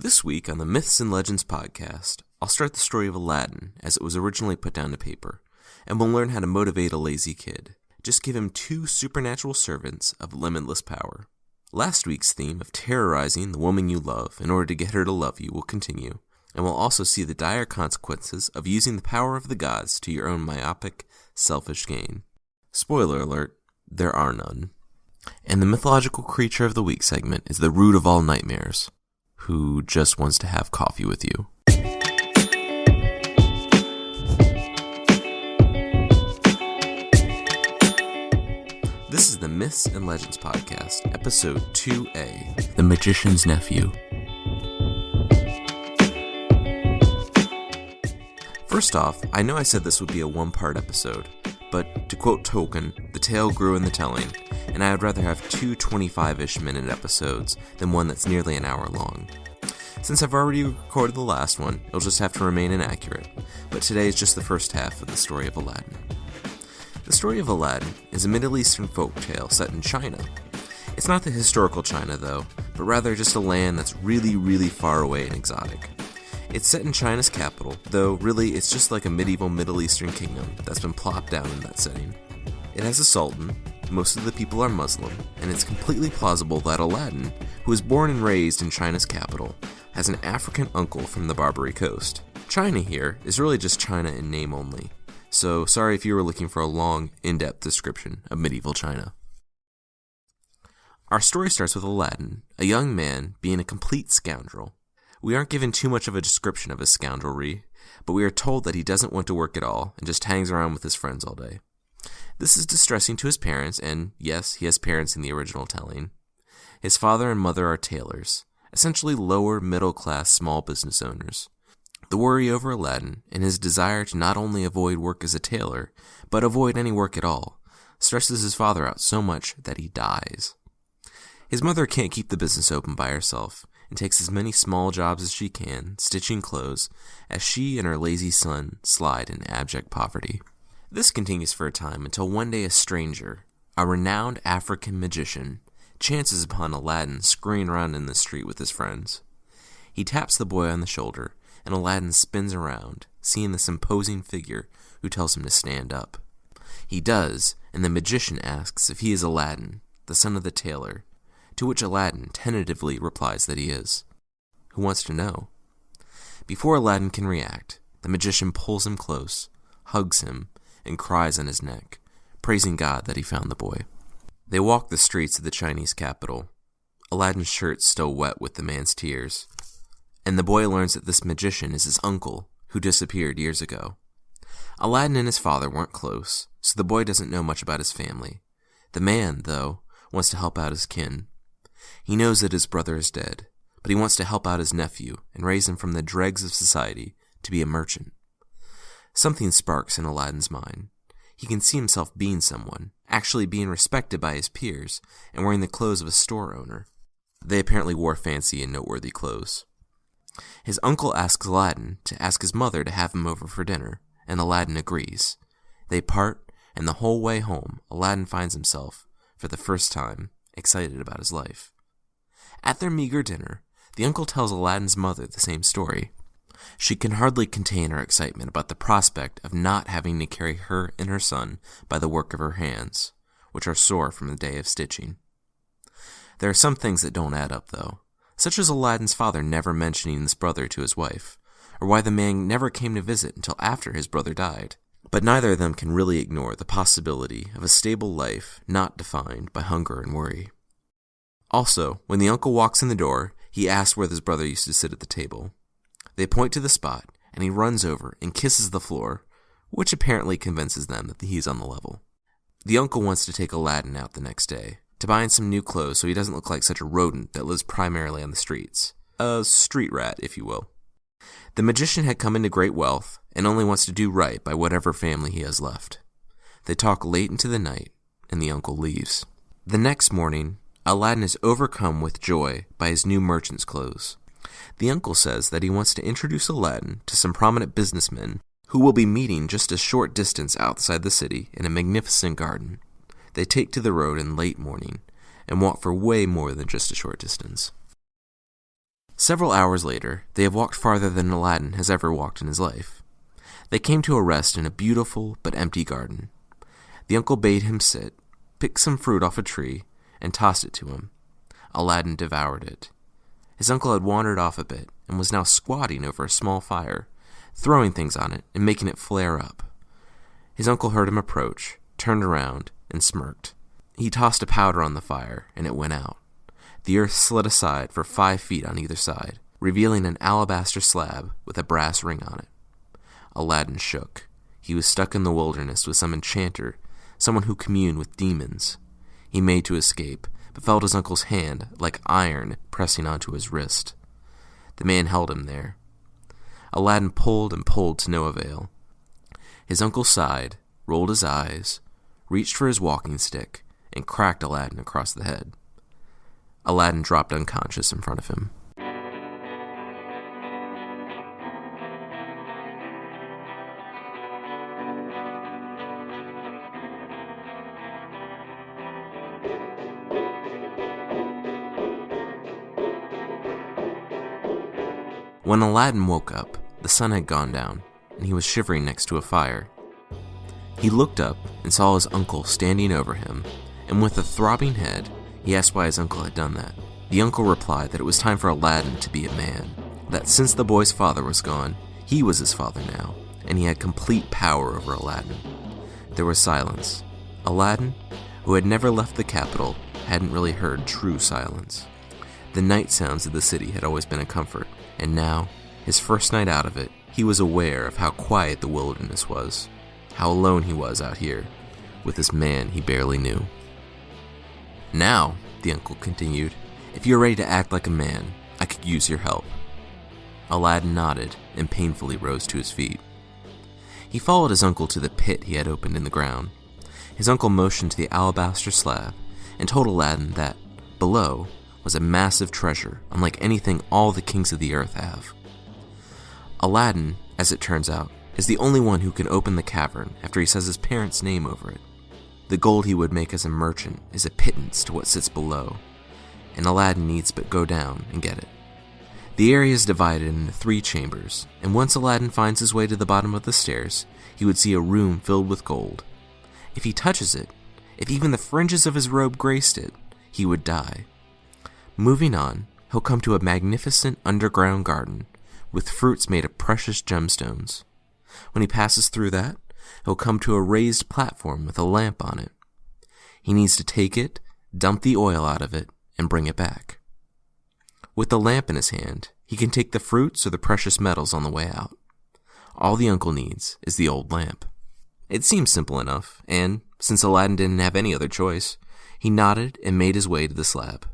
This week on the Myths and Legends podcast, I'll start the story of Aladdin as it was originally put down to paper, and we'll learn how to motivate a lazy kid. Just give him two supernatural servants of limitless power. Last week's theme of terrorizing the woman you love in order to get her to love you will continue, and we'll also see the dire consequences of using the power of the gods to your own myopic, selfish gain. Spoiler alert, there are none. And the mythological creature of the week segment is the root of all nightmares, who just wants to have coffee with you. This is the Myths and Legends podcast, episode 2A, The Magician's Nephew. First off, I know I said this would be a one-part episode, but to quote Tolkien, the tale grew in the telling, and I would rather have two 25-ish minute episodes than one that's nearly an hour long. Since I've already recorded the last one, it'll just have to remain inaccurate, but today is just the first half of the story of Aladdin. The story of Aladdin is a Middle Eastern folktale set in China. It's not the historical China though, but rather just a land that's really far away and exotic. It's set in China's capital, though really it's just like a medieval Middle Eastern kingdom that's been plopped down in that setting. It has a sultan, most of the people are Muslim, and it's completely plausible that Aladdin, who was born and raised in China's capital, has an African uncle from the Barbary Coast. China here is really just China in name only, so sorry if you were looking for a long, in-depth description of medieval China. Our story starts with Aladdin, a young man being a complete scoundrel. We aren't given too much of a description of his scoundrelry, but we are told that he doesn't want to work at all and just hangs around with his friends all day. This is distressing to his parents, and yes, he has parents in the original telling. His father and mother are tailors, essentially lower middle-class small business owners. The worry over Aladdin and his desire to not only avoid work as a tailor, but avoid any work at all, stresses his father out so much that he dies. His mother can't keep the business open by herself, and takes as many small jobs as she can, stitching clothes, as she and her lazy son slide in abject poverty. This continues for a time until one day a stranger, a renowned African magician, chances upon Aladdin scurrying around in the street with his friends. He taps the boy on the shoulder, and Aladdin spins around, seeing this imposing figure who tells him to stand up. He does, and the magician asks if he is Aladdin, the son of the tailor, to which Aladdin tentatively replies that he is. Who wants to know? Before Aladdin can react, the magician pulls him close, hugs him, and cries on his neck, praising God that he found the boy. They walk the streets of the Chinese capital, Aladdin's shirt still wet with the man's tears, and the boy learns that this magician is his uncle, who disappeared years ago. Aladdin and his father weren't close, so the boy doesn't know much about his family. The man, though, wants to help out his kin. He knows that his brother is dead, but he wants to help out his nephew and raise him from the dregs of society to be a merchant. Something sparks in Aladdin's mind. He can see himself being someone, actually being respected by his peers, and wearing the clothes of a store owner. They apparently wore fancy and noteworthy clothes. His uncle asks Aladdin to ask his mother to have him over for dinner, and Aladdin agrees. They part, and the whole way home, Aladdin finds himself, for the first time, excited about his life. At their meager dinner, the uncle tells Aladdin's mother the same story. She can hardly contain her excitement about the prospect of not having to carry her and her son by the work of her hands, which are sore from the day of stitching. There are some things that don't add up, though, such as Aladdin's father never mentioning this brother to his wife, or why the man never came to visit until after his brother died. But neither of them can really ignore the possibility of a stable life not defined by hunger and worry. Also, when the uncle walks in the door, he asks where his brother used to sit at the table. They point to the spot, and he runs over and kisses the floor, which apparently convinces them that he's on the level. The uncle wants to take Aladdin out the next day, to buy him some new clothes so he doesn't look like such a rodent that lives primarily on the streets. A street rat, if you will. The magician had come into great wealth, and only wants to do right by whatever family he has left. They talk late into the night, and the uncle leaves. The next morning, Aladdin is overcome with joy by his new merchant's clothes. The uncle says that he wants to introduce Aladdin to some prominent businessmen who will be meeting just a short distance outside the city in a magnificent garden. They take to the road in late morning and walk for way more than just a short distance. Several hours later, they have walked farther than Aladdin has ever walked in his life. They came to a rest in a beautiful but empty garden. The uncle bade him sit, picked some fruit off a tree, and tossed it to him. Aladdin devoured it. His uncle had wandered off a bit and was now squatting over a small fire, throwing things on it and making it flare up. His uncle heard him approach, turned around, and smirked. He tossed a powder on the fire, and it went out. The earth slid aside for 5 feet on either side, revealing an alabaster slab with a brass ring on it. Aladdin shook. He was stuck in the wilderness with some enchanter, someone who communed with demons. He made to escape, but felt his uncle's hand like iron pressing onto his wrist. The man held him there. Aladdin pulled and pulled to no avail. His uncle sighed, rolled his eyes, reached for his walking stick, and cracked Aladdin across the head. Aladdin dropped unconscious in front of him. When Aladdin woke up, the sun had gone down, and he was shivering next to a fire. He looked up and saw his uncle standing over him, and with a throbbing head, he asked why his uncle had done that. The uncle replied that it was time for Aladdin to be a man, that since the boy's father was gone, he was his father now, and he had complete power over Aladdin. There was silence. Aladdin, who had never left the capital, hadn't really heard true silence. The night sounds of the city had always been a comfort, and now, his first night out of it, he was aware of how quiet the wilderness was, how alone he was out here, with this man he barely knew. "Now," the uncle continued, "if you're ready to act like a man, I could use your help." Aladdin nodded and painfully rose to his feet. He followed his uncle to the pit he had opened in the ground. His uncle motioned to the alabaster slab and told Aladdin that, below, was a massive treasure unlike anything all the kings of the earth have. Aladdin, as it turns out, is the only one who can open the cavern after he says his parents' name over it. The gold he would make as a merchant is a pittance to what sits below, and Aladdin needs but go down and get it. The area is divided into 3 chambers, and once Aladdin finds his way to the bottom of the stairs, he would see a room filled with gold. If he touches it, if even the fringes of his robe graced it, he would die. Moving on, he'll come to a magnificent underground garden with fruits made of precious gemstones. When he passes through that, he'll come to a raised platform with a lamp on it. He needs to take it, dump the oil out of it, and bring it back. With the lamp in his hand, he can take the fruits or the precious metals on the way out. All the uncle needs is the old lamp. It seems simple enough, and, since Aladdin didn't have any other choice, he nodded and made his way to the slab.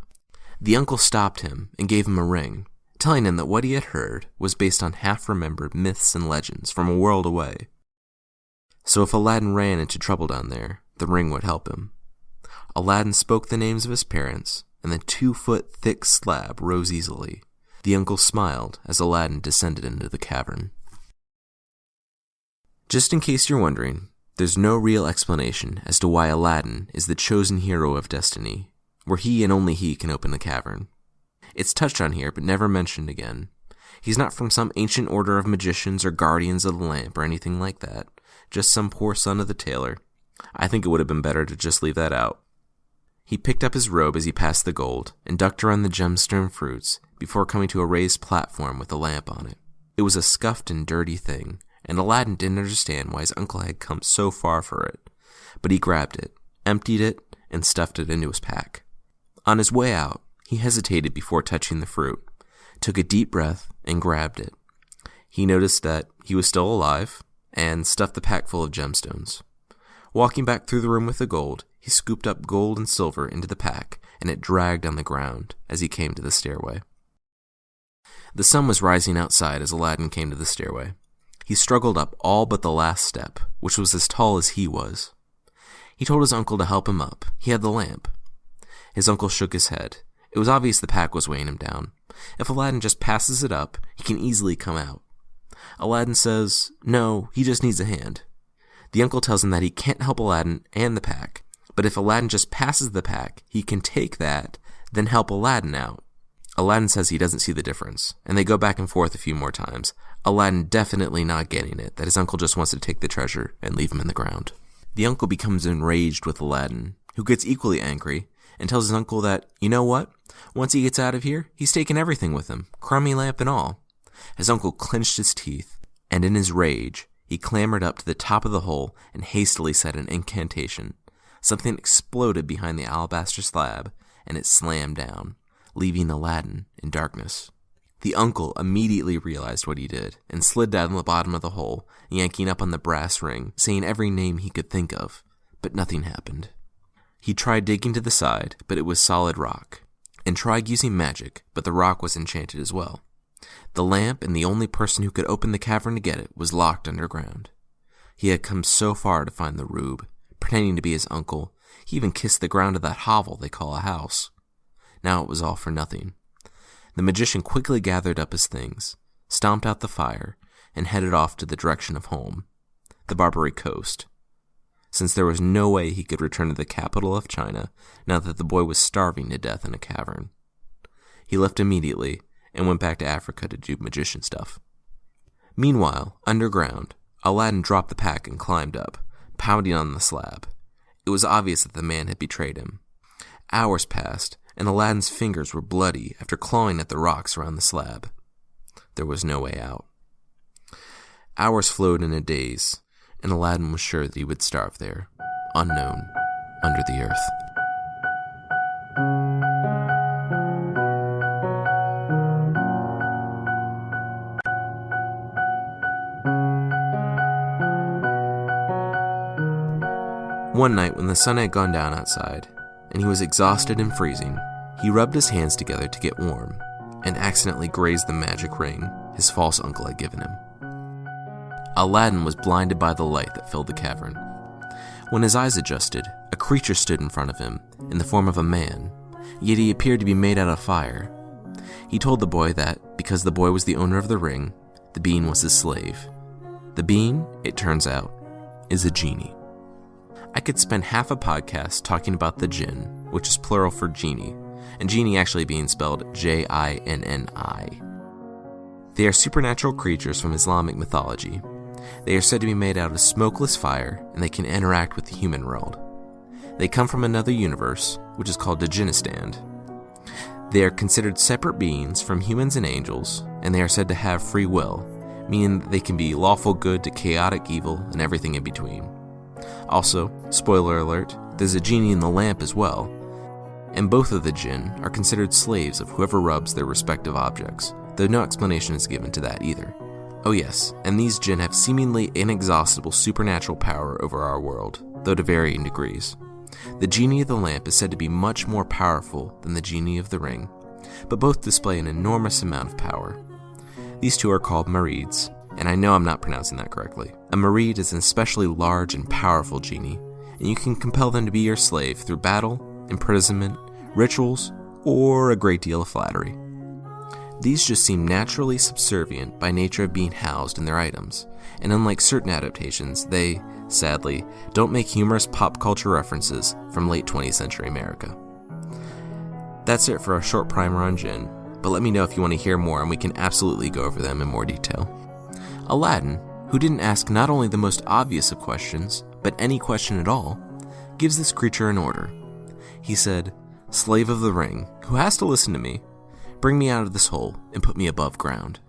The uncle stopped him and gave him a ring, telling him that what he had heard was based on half-remembered myths and legends from a world away. So if Aladdin ran into trouble down there, the ring would help him. Aladdin spoke the names of his parents, and the 2-foot thick slab rose easily. The uncle smiled as Aladdin descended into the cavern. Just in case you're wondering, there's no real explanation as to why Aladdin is the chosen hero of destiny, where he and only he can open the cavern. It's touched on here, but never mentioned again. He's not from some ancient order of magicians or guardians of the lamp or anything like that, just some poor son of the tailor. I think it would have been better to just leave that out. He picked up his robe as he passed the gold and ducked around the gemstone fruits before coming to a raised platform with a lamp on it. It was a scuffed and dirty thing, and Aladdin didn't understand why his uncle had come so far for it, but he grabbed it, emptied it, and stuffed it into his pack. On his way out, he hesitated before touching the fruit, took a deep breath, and grabbed it. He noticed that he was still alive, and stuffed the pack full of gemstones. Walking back through the room with the gold, he scooped up gold and silver into the pack, and it dragged on the ground as he came to the stairway. The sun was rising outside as Aladdin came to the stairway. He struggled up all but the last step, which was as tall as he was. He told his uncle to help him up. He had the lamp. His uncle shook his head. It was obvious the pack was weighing him down. If Aladdin just passes it up, he can easily come out. Aladdin says, no, he just needs a hand. The uncle tells him that he can't help Aladdin and the pack, but if Aladdin just passes the pack, he can take that, then help Aladdin out. Aladdin says he doesn't see the difference, and they go back and forth a few more times, Aladdin definitely not getting it that his uncle just wants to take the treasure and leave him in the ground. The uncle becomes enraged with Aladdin, who gets equally angry, and tells his uncle that, you know what? Once he gets out of here, he's taking everything with him, crummy lamp and all. His uncle clenched his teeth, and in his rage, he clambered up to the top of the hole and hastily said an incantation. Something exploded behind the alabaster slab, and it slammed down, leaving Aladdin in darkness. The uncle immediately realized what he did and slid down the bottom of the hole, yanking up on the brass ring, saying every name he could think of, but nothing happened. He tried digging to the side, but it was solid rock, and tried using magic, but the rock was enchanted as well. The lamp and the only person who could open the cavern to get it was locked underground. He had come so far to find the rube, pretending to be his uncle. He even kissed the ground of that hovel they call a house. Now it was all for nothing. The magician quickly gathered up his things, stomped out the fire, and headed off to the direction of home, the Barbary coast, since there was no way he could return to the capital of China now that the boy was starving to death in a cavern. He left immediately and went back to Africa to do magician stuff. Meanwhile, underground, Aladdin dropped the pack and climbed up, pounding on the slab. It was obvious that the man had betrayed him. Hours passed, and Aladdin's fingers were bloody after clawing at the rocks around the slab. There was no way out. Hours flowed in a daze, and Aladdin was sure that he would starve there, unknown, under the earth. One night when the sun had gone down outside, and he was exhausted and freezing, he rubbed his hands together to get warm, and accidentally grazed the magic ring his false uncle had given him. Aladdin was blinded by the light that filled the cavern. When his eyes adjusted, a creature stood in front of him, in the form of a man, yet he appeared to be made out of fire. He told the boy that, because the boy was the owner of the ring, the being was his slave. The being, it turns out, is a genie. I could spend half a podcast talking about the jinn, which is plural for genie, and genie actually being spelled Jinni. They are supernatural creatures from Islamic mythology. They are said to be made out of smokeless fire, and they can interact with the human world. They come from another universe, which is called the Jinnistan. They are considered separate beings from humans and angels, and they are said to have free will, meaning that they can be lawful good to chaotic evil and everything in between. Also, spoiler alert, there's a genie in the lamp as well, and both of the jinn are considered slaves of whoever rubs their respective objects, though no explanation is given to that either. Oh yes, and these jinn have seemingly inexhaustible supernatural power over our world, though to varying degrees. The genie of the lamp is said to be much more powerful than the genie of the ring, but both display an enormous amount of power. These two are called marids, and I know I'm not pronouncing that correctly. A marid is an especially large and powerful genie, and you can compel them to be your slave through battle, imprisonment, rituals, or a great deal of flattery. These just seem naturally subservient by nature of being housed in their items, and unlike certain adaptations, they, sadly, don't make humorous pop culture references from late 20th century America. That's it for a short primer on jinn, but let me know if you want to hear more and we can absolutely go over them in more detail. Aladdin, who didn't ask not only the most obvious of questions, but any question at all, gives this creature an order. He said, "Slave of the ring, who has to listen to me, bring me out of this hole and put me above ground."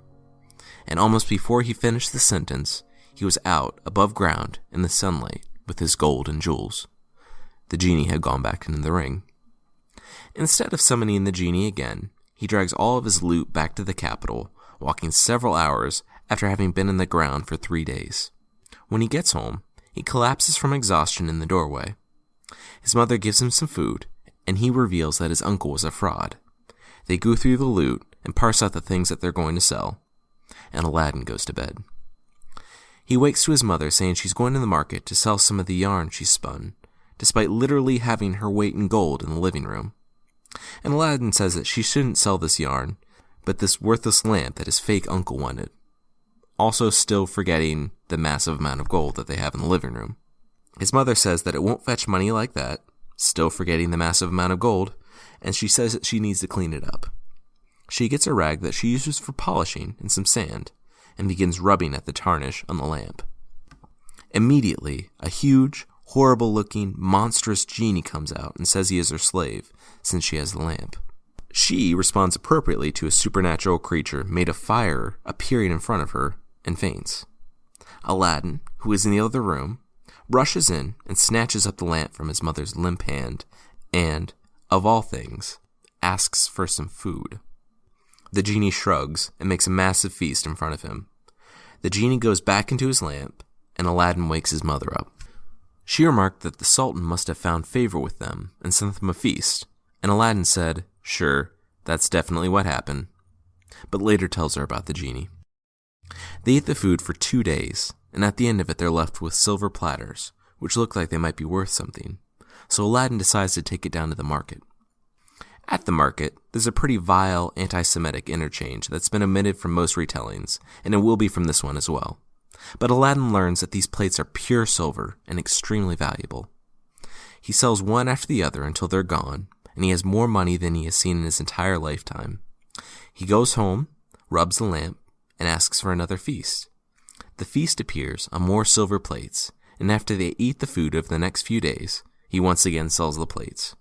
And almost before he finished the sentence, he was out above ground in the sunlight with his gold and jewels. The genie had gone back into the ring. Instead of summoning the genie again, he drags all of his loot back to the capital, walking several hours after having been in the ground for 3 days. When he gets home, he collapses from exhaustion in the doorway. His mother gives him some food, and he reveals that his uncle was a fraud. They go through the loot and parse out the things that they're going to sell, and Aladdin goes to bed. He wakes to his mother saying she's going to the market to sell some of the yarn she spun, despite literally having her weight in gold in the living room. And Aladdin says that she shouldn't sell this yarn, but this worthless lamp that his fake uncle wanted. Also still forgetting the massive amount of gold that they have in the living room. His mother says that it won't fetch money like that, still forgetting the massive amount of gold, and she says that she needs to clean it up. She gets a rag that she uses for polishing and some sand, and begins rubbing at the tarnish on the lamp. Immediately, a huge, horrible-looking, monstrous genie comes out and says he is her slave, since she has the lamp. She responds appropriately to a supernatural creature made of fire appearing in front of her, and faints. Aladdin, who is in the other room, rushes in and snatches up the lamp from his mother's limp hand and, of all things, asks for some food. The genie shrugs and makes a massive feast in front of him. The genie goes back into his lamp, and Aladdin wakes his mother up. She remarked that the Sultan must have found favor with them and sent them a feast, and Aladdin said, "Sure, that's definitely what happened," but later tells her about the genie. They eat the food for 2 days, and at the end of it they're left with silver platters, which look like they might be worth something, so Aladdin decides to take it down to the market. At the market, there's a pretty vile anti-Semitic interchange that's been omitted from most retellings, and it will be from this one as well. But Aladdin learns that these plates are pure silver and extremely valuable. He sells one after the other until they're gone, and he has more money than he has seen in his entire lifetime. He goes home, rubs the lamp, and asks for another feast. The feast appears on more silver plates, and after they eat the food over the next few days, he once again sells the plates.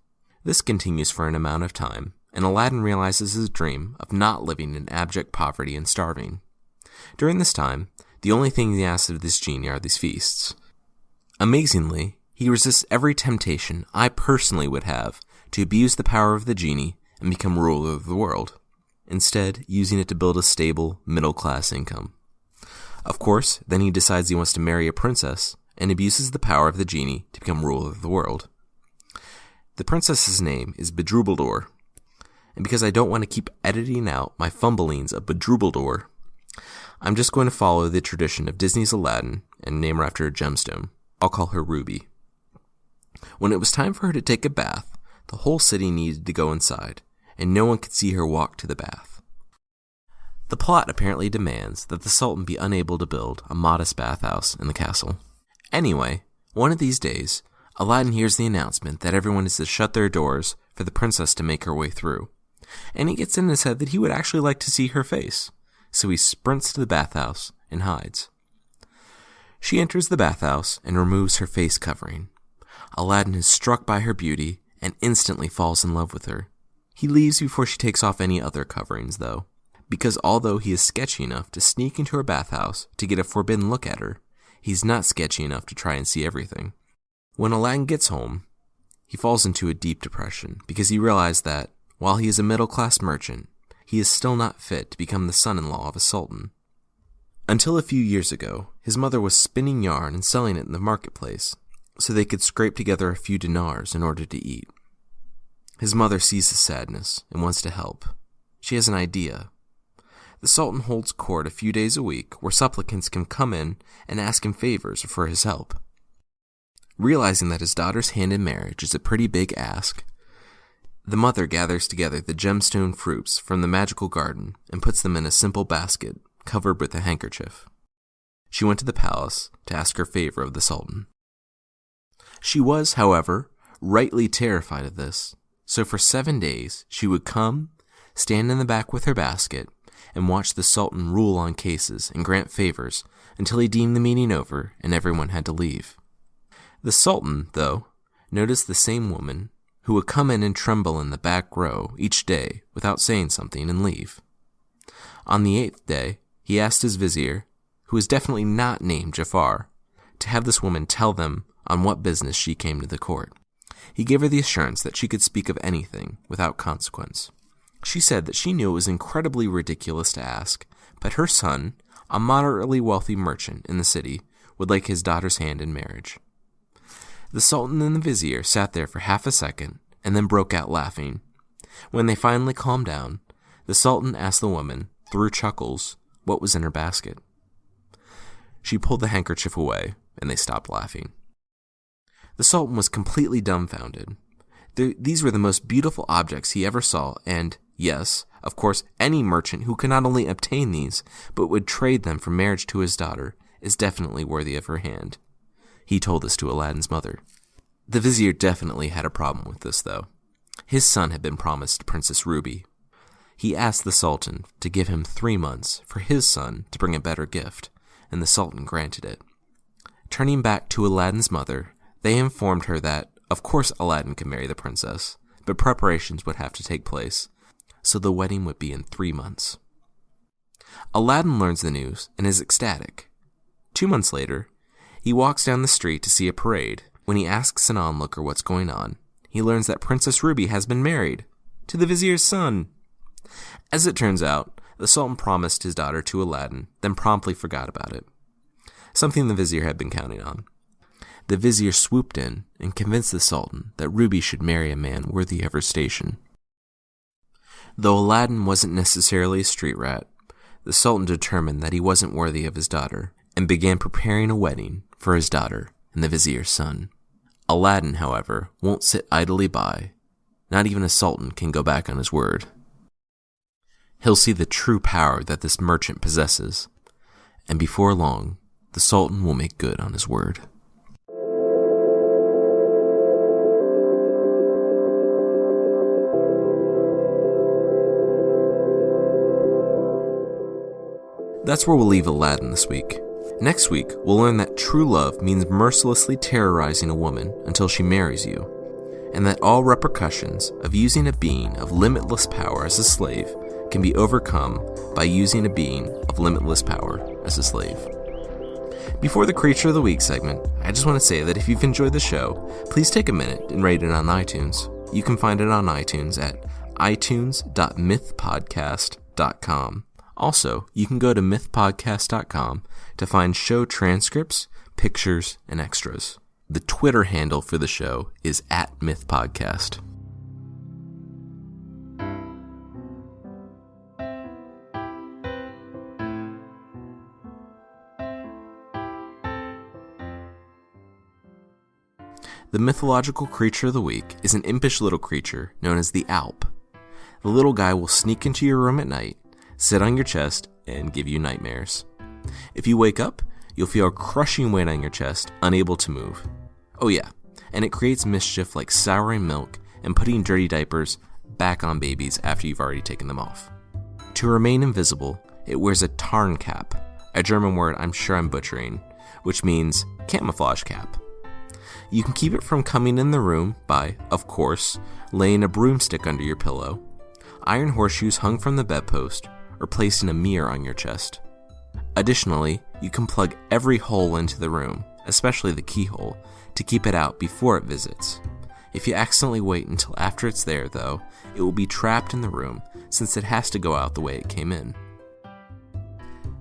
This continues for an amount of time, and Aladdin realizes his dream of not living in abject poverty and starving. During this time, the only thing he asks of this genie are these feasts. Amazingly, he resists every temptation I personally would have to abuse the power of the genie and become ruler of the world, instead using it to build a stable, middle-class income. Of course, then he decides he wants to marry a princess and abuses the power of the genie to become ruler of the world. The princess's name is Bedrubaldur, and because I don't want to keep editing out my fumblings of Bedrubaldur, I'm just going to follow the tradition of Disney's Aladdin and name her after a gemstone. I'll call her Ruby. When it was time for her to take a bath, the whole city needed to go inside, and no one could see her walk to the bath. The plot apparently demands that the Sultan be unable to build a modest bathhouse in the castle. Anyway, one of these days, Aladdin hears the announcement that everyone is to shut their doors for the princess to make her way through, and he gets in his head that he would actually like to see her face, so he sprints to the bathhouse and hides. She enters the bathhouse and removes her face covering. Aladdin is struck by her beauty and instantly falls in love with her. He leaves before she takes off any other coverings, though, because although he is sketchy enough to sneak into her bathhouse to get a forbidden look at her, he's not sketchy enough to try and see everything. When Aladdin gets home, he falls into a deep depression because he realized that, while he is a middle-class merchant, he is still not fit to become the son-in-law of a sultan. Until a few years ago, his mother was spinning yarn and selling it in the marketplace, so they could scrape together a few dinars in order to eat. His mother sees his sadness and wants to help. She has an idea. The Sultan holds court a few days a week where supplicants can come in and ask him favors for his help. Realizing that his daughter's hand in marriage is a pretty big ask, the mother gathers together the gemstone fruits from the magical garden and puts them in a simple basket covered with a handkerchief. She went to the palace to ask her favor of the Sultan. She was, however, rightly terrified of this, so for 7 days she would come, stand in the back with her basket, and watch the Sultan rule on cases and grant favors until he deemed the meeting over and everyone had to leave. The Sultan, though, noticed the same woman who would come in and tremble in the back row each day without saying something and leave. On the 8th day, he asked his vizier, who was definitely not named Jafar, to have this woman tell them on what business she came to the court. He gave her the assurance that she could speak of anything without consequence. She said that she knew it was incredibly ridiculous to ask, but her son, a moderately wealthy merchant in the city, would like his daughter's hand in marriage. The Sultan and the vizier sat there for half a second and then broke out laughing. When they finally calmed down, the Sultan asked the woman, through chuckles, what was in her basket. She pulled the handkerchief away, and they stopped laughing. The Sultan was completely dumbfounded. These were the most beautiful objects he ever saw, and, yes, of course, any merchant who could not only obtain these, but would trade them for marriage to his daughter, is definitely worthy of her hand. He told this to Aladdin's mother. The vizier definitely had a problem with this, though. His son had been promised Princess Ruby. He asked the Sultan to give him 3 months for his son to bring a better gift, and the Sultan granted it. Turning back to Aladdin's mother, they informed her that, of course, Aladdin could marry the princess, but preparations would have to take place, so the wedding would be in 3 months. Aladdin learns the news and is ecstatic. 2 months later, he walks down the street to see a parade. When he asks an onlooker what's going on, he learns that Princess Ruby has been married to the vizier's son. As it turns out, the Sultan promised his daughter to Aladdin, then promptly forgot about it, something the vizier had been counting on. The vizier swooped in and convinced the Sultan that Ruby should marry a man worthy of her station. Though Aladdin wasn't necessarily a street rat, the Sultan determined that he wasn't worthy of his daughter and began preparing a wedding for his daughter and the vizier's son. Aladdin, however, won't sit idly by. Not even a sultan can go back on his word. He'll see the true power that this merchant possesses, and before long, the Sultan will make good on his word. That's where we'll leave Aladdin this week. Next week, we'll learn that true love means mercilessly terrorizing a woman until she marries you, and that all repercussions of using a being of limitless power as a slave can be overcome by using a being of limitless power as a slave. Before the Creature of the Week segment, I just want to say that if you've enjoyed the show, please take a minute and rate it on iTunes. You can find it on iTunes at itunes.mythpodcast.com. Also, you can go to mythpodcast.com to find show transcripts, pictures, and extras. The Twitter handle for the show is @mythpodcast. The mythological creature of the week is an impish little creature known as the Alp. The little guy will sneak into your room at night, sit on your chest, and give you nightmares. If you wake up, you'll feel a crushing weight on your chest, unable to move. Oh yeah, and it creates mischief like souring milk and putting dirty diapers back on babies after you've already taken them off. To remain invisible, it wears a Tarnkap, a German word I'm sure I'm butchering, which means camouflage cap. You can keep it from coming in the room by, of course, laying a broomstick under your pillow, iron horseshoes hung from the bedpost, or placing a mirror on your chest. Additionally, you can plug every hole into the room, especially the keyhole, to keep it out before it visits. If you accidentally wait until after it's there, though, it will be trapped in the room since it has to go out the way it came in.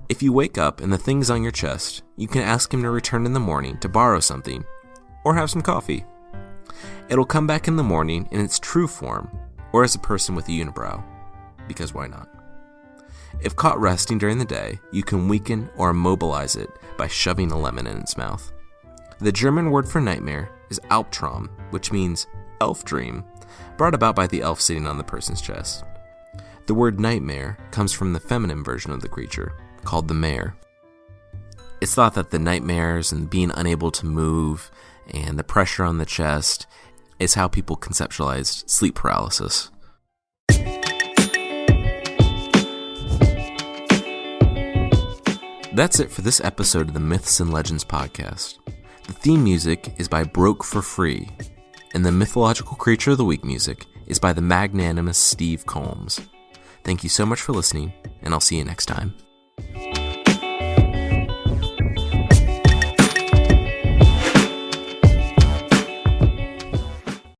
If you wake up and the thing's on your chest, you can ask him to return in the morning to borrow something, or have some coffee. It'll come back in the morning in its true form, or as a person with a unibrow, because why not? If caught resting during the day, you can weaken or immobilize it by shoving a lemon in its mouth. The German word for nightmare is Albtraum, which means elf dream, brought about by the elf sitting on the person's chest. The word nightmare comes from the feminine version of the creature, called the mare. It's thought that the nightmares and being unable to move and the pressure on the chest is how people conceptualized sleep paralysis. That's it for this episode of the Myths and Legends podcast. The theme music is by Broke for Free, and the mythological creature of the week music is by the magnanimous Steve Combs. Thank you so much for listening, and I'll see you next time.